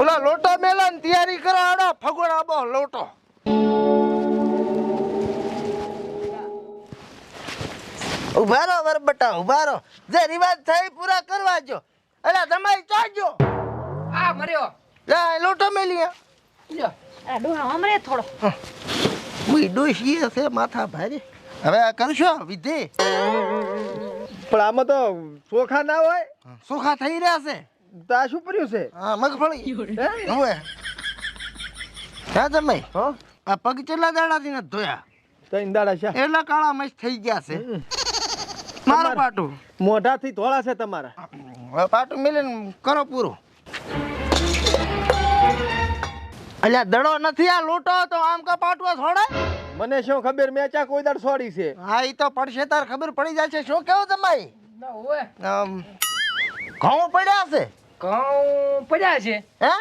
ઓલા લોટો મેલાની તૈયારી કરો આડા ફગોડા બો લોટો ઉભારો વરબટા ઉભારો જે રિવાજ થઈ પૂરા કરવા જો એલા તમારી ચાજો આ મર્યો લે લોટો મેલી લ્યો આ ડોહા હમરે થોડો મુઈ ડોશી છે માથા ભારે હવે આ કરશો વિધિ પણ આમાં તો ચોખા ના હોય સુખા થઈ રહ્યા છે તો આ શું પડ્યું છે હા મગફળી હે? હવે હા તમે હા આ પગ ચેલા દાડાથી નથી ધોયા તઈ દાડા છે એટલા કાળા મસ્ત થઈ ગયા છે મારું પાટું મોઢાથી ધોળા છે તમારા હવે પાટું મેલીને કરો પૂરું અલ્યા દડો નથી આ લોટો તો આમ કા પાટવા થોડા મને શું ખબર મેં ચા કોઈ દાડ છોડી છે હા ઈ તો પડશે તાર ખબર પડી જાય છે શું કેવું તમારી ના ઓય ઘઉં પડ્યા છે ઘઉં પડ્યા છે હે